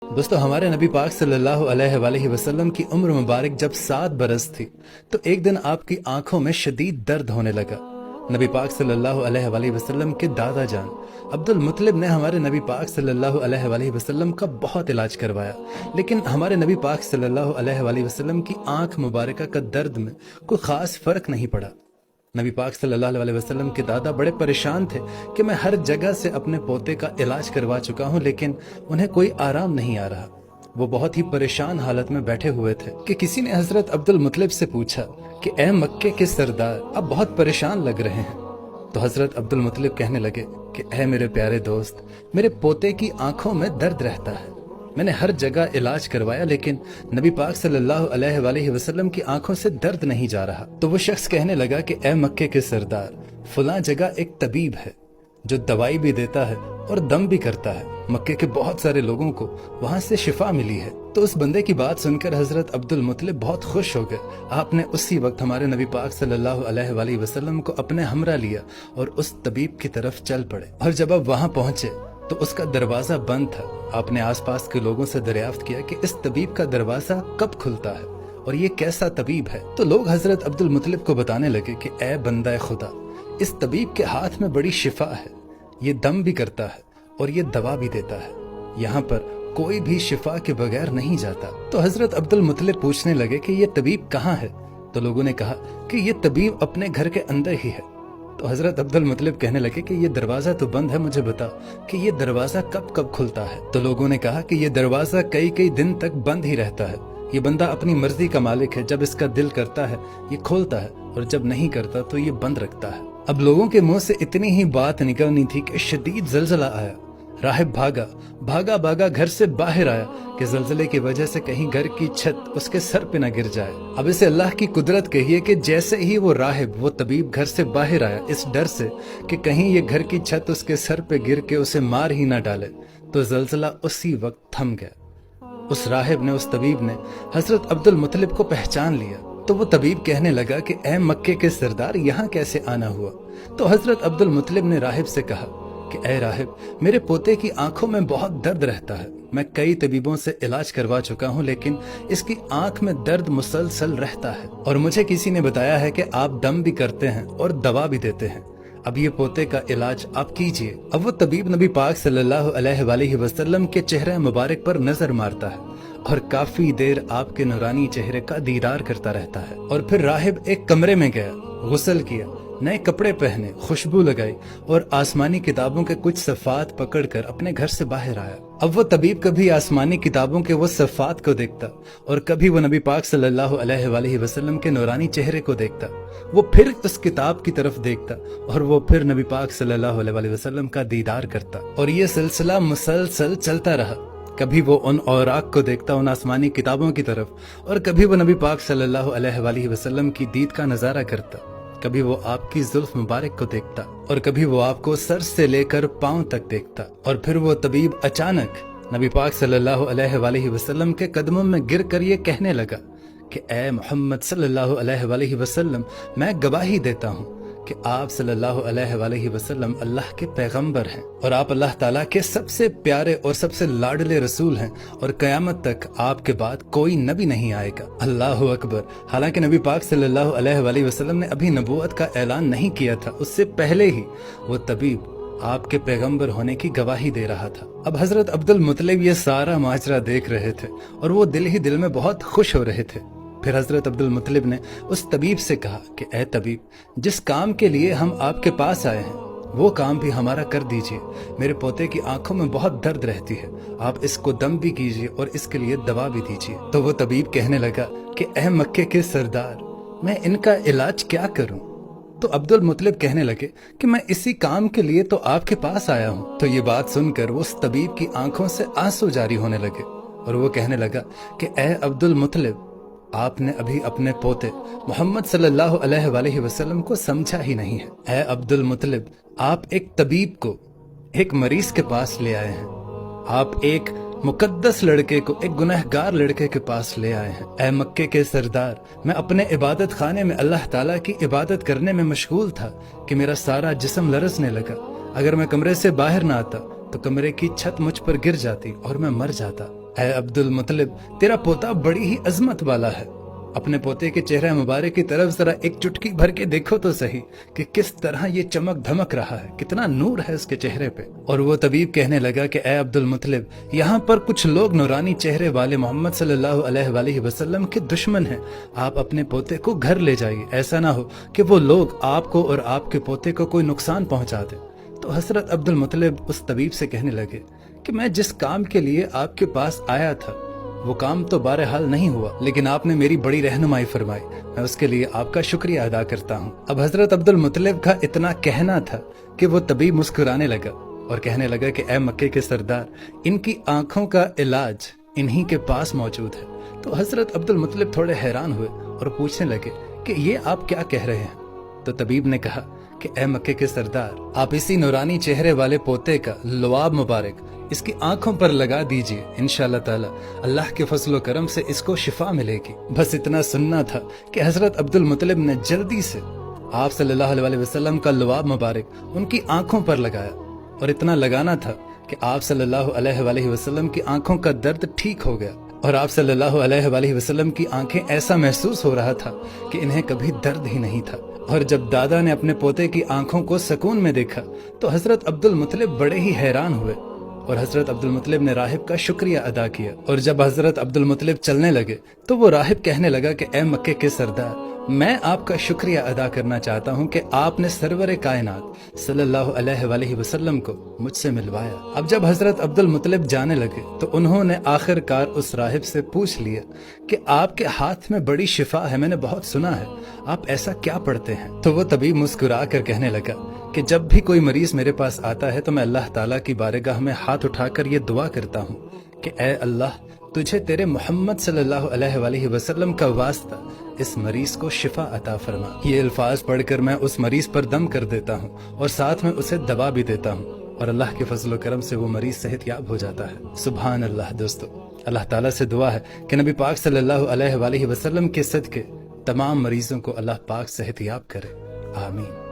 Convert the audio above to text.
दोस्तों, हमारे नबी पाक सल्लल्लाहु अलैहि वसल्लम की उम्र मुबारक जब 7 बरस थी तो एक दिन आपकी आंखों में शदीद दर्द होने लगा। नबी पाक सल्लल्लाहु अलैहि वसल्लम के दादा जान अब्दुल मुत्तलिब ने हमारे नबी पाक सल्लल्लाहु अलैहि वसल्लम का बहुत इलाज करवाया, लेकिन हमारे नबी पाक सल्लल्लाहु अलैहि वसल्लम की आंख मुबारक का दर्द में कोई खास फर्क नहीं पड़ा। नबी पाक सल्लल्लाहु अलैहि वसल्लम के दादा बड़े परेशान थे कि मैं हर जगह से अपने पोते का इलाज करवा चुका हूं, लेकिन उन्हें कोई आराम नहीं आ रहा। वो बहुत ही परेशान हालत में बैठे हुए थे कि किसी ने हजरत अब्दुल मुत्तलिब से पूछा कि ए मक्के के सरदार, आप बहुत परेशान लग रहे हैं। तो हजरत अब्दुल मुत्तलिब कहने लगे कि ए मेरे प्यारे दोस्त, मेरे पोते की आंखों में दर्द रहता है। मैंने हर जगह इलाज करवाया, लेकिन नबी पाक सल्लल्लाहु अलैहि वसल्लम की आंखों से दर्द नहीं जा रहा। तो वो शख्स कहने लगा कि ए मक्के के सरदार, फलां जगह एक तबीब है जो दवाई भी देता है और दम भी करता है। मक्के के बहुत सारे लोगों को वहां से शिफा मिली है। तो उस बंदे की बात सुनकर हजरत अब्दुल मुत्तलिब बहुत खुश हो गए। आपने उसी वक्त हमारे नबी पाक सल्लल्लाहु अलैहि वसल्लम को अपने हमरा लिया और उस तबीब की तरफ चल पड़े। और जब आप वहां पहुंचे तो उसका दरवाजा बंद था। आपने आसपास के लोगों से दरियाफ्त किया कि इस तबीब का दरवाजा कब खुलता है और ये कैसा तबीब है। तो लोग हजरत अब्दुल मुत्तलिब को बताने लगे कि ए बंदा खुदा, इस तबीब के हाथ में बड़ी शिफा है, ये दम भी करता है और ये दवा भी देता है। यहाँ पर कोई भी शिफा के बगैर नहीं जाता। तो हजरत अब्दुल मुत्तलिब पूछने लगे कि ये तबीब कहाँ है। तो लोगों ने कहा कि ये तबीब अपने घर के अंदर ही है। तो हजरत अब्दुल मुत्तलिब कहने लगे कि ये दरवाजा तो बंद है, मुझे बता कि ये दरवाजा कब कब खुलता है। तो लोगों ने कहा कि ये दरवाजा कई कई दिन तक बंद ही रहता है। ये बंदा अपनी मर्जी का मालिक है, जब इसका दिल करता है ये खोलता है और जब नहीं करता तो ये बंद रखता है। अब लोगों के मुंह से इतनी ही बात निकलनी थी कि शदीद जलजला आया। राहिब भागा भागा घर से बाहर आया कि जलजले की वजह से कहीं घर की छत उसके सर पे न गिर जाए। अब इसे अल्लाह की कुदरत कहिए कि जैसे ही वो राहिब, वो तबीब घर से बाहर आया, इस डर से कि कहीं ये घर की छत उसके सर पे गिर के उसे मार ही ना डाले, तो जलजला उसी वक्त थम गया। उस राहिब ने, उस तबीब ने हजरत अब्दुल मुत्तलिब को पहचान लिया। तो वो तबीब कहने लगा कि ए मक्के के सरदार, यहाँ कैसे आना हुआ। तो हजरत अब्दुल मुत्तलिब ने राहिब से कहा कि ए राहिब, मेरे पोते की आंखों में बहुत दर्द रहता है। मैं कई तबीबों से इलाज करवा चुका हूँ, लेकिन इसकी आंख में दर्द मुसलसल रहता है और मुझे किसी ने बताया है कि आप दम भी करते हैं और दवा भी देते हैं। अब ये पोते का इलाज आप कीजिए। अब वो तबीब नबी पाक सल्लल्लाहु अलैहि वसल्लम के चेहरे मुबारक पर नजर मारता है और काफी देर आपके नूरानी चेहरे का दीदार करता रहता है। और फिर राहिब एक कमरे में गया, गुस्ल किया, नए कपड़े पहने, खुशबू लगाई और आसमानी किताबों के कुछ सफ़ात पकड़कर अपने घर से बाहर आया। अब वो तबीब कभी आसमानी किताबों के वो सफ़ात को देखता और कभी वो नबी पाक सल्लल्लाहु अलैहि वसल्लम के नूरानी चेहरे को देखता। वो फिर उस किताब की तरफ देखता और वो फिर नबी पाक सल्लल्लाहु अलैहि वसल्लम का दीदार करता। और ये सिलसिला मुसलसल चलता रहा। कभी वो उन औराक को देखता, उन आसमानी किताबों की तरफ, और कभी वो नबी पाक सल्लल्लाहु अलैहि वसल्लम की दीद का नजारा करता। कभी वो आपकी जुल्फ मुबारक को देखता और कभी वो आपको सर से लेकर पांव तक देखता। और फिर वो तबीब अचानक नबी पाक सल्लल्लाहु अलैहि वसल्लम के कदमों में गिर कर ये कहने लगा कि ए मोहम्मद सल्लल्लाहु अलैहि वसल्लम, मैं गवाही देता हूँ कि आप सल्लल्लाहु अलैहि वसल्लम अल्लाह के पैगंबर हैं और आप अल्लाह ताला के सबसे प्यारे और सबसे लाडले रसूल हैं और कयामत तक आपके बाद कोई नबी नहीं आएगा। अल्लाहु अकबर। हालांकि नबी पाक सल्लल्लाहु अलैहि वसल्लम ने अभी नबूवत का ऐलान नहीं किया था, उससे पहले ही वो तबीब आपके पैगंबर होने की गवाही दे रहा था। अब हजरत अब्दुल मुत्तलिब ये सारा माजरा देख रहे थे और वो दिल ही दिल में बहुत खुश हो रहे थे। फिर हजरत अब्दुल मुत्तलिब ने उस तबीब से कहा कि ए तबीब, जिस काम के लिए हम आपके पास आए हैं वो काम भी हमारा कर दीजिए। मेरे पोते की आंखों में बहुत दर्द रहती है, आप इसको दम भी कीजिए और इसके लिए दवा भी दीजिए। तो वो तबीब कहने लगा कि ए मक्के के सरदार, मैं इनका इलाज क्या करूं। तो अब्दुल मुत्तलिब कहने लगे कि मैं इसी काम के लिए तो आपके पास आया हूं। तो ये बात सुनकर वो उस तबीब की आंखों से आंसू जारी होने लगे और वो कहने लगा कि ए अब्दुल मुत्तलिब, आपने अभी अपने पोते मोहम्मद सल्लल्लाहु अलैहि वसल्लम को समझा ही नहीं है। ऐ अब्दुल मुत्तलिब, आप एक तबीब को एक मरीज के पास ले आए हैं। आप एक मुकद्दस लड़के को एक गुनहगार लड़के के पास ले आए हैं। ऐ मक्के के सरदार, मैं अपने इबादत खाने में अल्लाह ताला की इबादत करने में मशगूल था कि मेरा सारा जिस्म लरजने लगा। अगर मैं कमरे से बाहर ना आता तो कमरे की छत मुझ पर गिर जाती और मैं मर जाता। اے عبد المطلب، تیرا پوتا بڑی ہی عظمت والا ہے، اپنے پوتے کے چہرہ مبارک کی طرف ذرا ایک چٹکی بھر کے دیکھو تو صحیح کہ کس طرح یہ چمک دھمک رہا ہے، کتنا نور ہے اس کے چہرے پہ۔ اور وہ طبیب کہنے لگا کہ اے عبد المطلب، یہاں پر کچھ لوگ نورانی چہرے والے محمد صلی اللہ علیہ وآلہ وسلم کے دشمن ہیں، آپ اپنے پوتے کو گھر لے جائیے، ایسا نہ ہو کہ وہ لوگ آپ کو اور آپ کے پوتے کو کوئی نقصان پہنچا دیں۔ تو حضرت عبد المطلب اس طبیب سے کہنے لگے کہ میں جس کام کے لیے آپ کے پاس آیا تھا وہ کام تو بہرحال نہیں ہوا، لیکن آپ نے میری بڑی رہنمائی فرمائی، میں اس کے لیے آپ کا شکریہ ادا کرتا ہوں۔ اب حضرت عبد المطلب کا اتنا کہنا تھا کہ وہ طبیب مسکرانے لگا اور کہنے لگا کہ اے مکے کے سردار، ان کی آنکھوں کا علاج انہی کے پاس موجود ہے۔ تو حضرت عبد المطلب تھوڑے حیران ہوئے اور پوچھنے لگے کہ یہ آپ کیا کہہ رہے ہیں؟ تو طبیب نے کہا کہ اے مکے کے سردار، آپ اسی نورانی چہرے والے پوتے کا لعاب مبارک اس کی آنکھوں پر لگا دیجئے، انشاءاللہ تعالی اللہ کے فضل و کرم سے اس کو شفا ملے گی۔ بس اتنا سننا تھا کہ حضرت عبد المطلب نے جلدی سے آپ صلی اللہ علیہ وسلم کا لعاب مبارک ان کی آنکھوں پر لگایا، اور اتنا لگانا تھا کہ آپ صلی اللہ علیہ وآلہ وسلم کی آنکھوں کا درد ٹھیک ہو گیا، اور آپ صلی اللہ علیہ وآلہ وسلم کی آنکھیں ایسا محسوس ہو رہا تھا کہ انہیں کبھی درد ہی نہیں تھا۔ اور جب دادا نے اپنے پوتے کی آنکھوں کو سکون میں دیکھا تو حضرت عبد المطلب بڑے ہی حیران ہوئے، اور حضرت عبد المطلب نے راہب کا شکریہ ادا کیا۔ اور جب حضرت عبد المطلب چلنے لگے تو وہ راہب کہنے لگا کہ اے مکے کے سردار، میں آپ کا شکریہ ادا کرنا چاہتا ہوں کہ آپ نے سرور کائنات صلی اللہ علیہ وآلہ وسلم کو مجھ سے ملوایا۔ اب جب حضرت عبد المطلب جانے لگے تو انہوں نے آخر کار اس راہب سے پوچھ لیا کہ آپ کے ہاتھ میں بڑی شفا ہے، میں نے بہت سنا ہے، آپ ایسا کیا پڑھتے ہیں؟ تو وہ طبیب مسکرا کر کہنے لگا کہ جب بھی کوئی مریض میرے پاس آتا ہے تو میں اللہ تعالیٰ کی بارگاہ میں ہاتھ اٹھا کر یہ دعا کرتا ہوں کہ اے اللہ، تجھے تیرے محمد صلی اللہ علیہ وآلہ وسلم کا واسطہ اس مریض کو شفا عطا فرما۔ یہ الفاظ پڑھ کر میں اس مریض پر دم کر دیتا ہوں اور ساتھ میں اسے دوا بھی دیتا ہوں، اور اللہ کے فضل و کرم سے وہ مریض صحت یاب ہو جاتا ہے۔ سبحان اللہ۔ دوستو، اللہ تعالیٰ سے دعا ہے کہ نبی پاک صلی اللہ علیہ وآلہ وسلم کے صدقے تمام مریضوں کو اللہ پاک صحت یاب کرے، آمین۔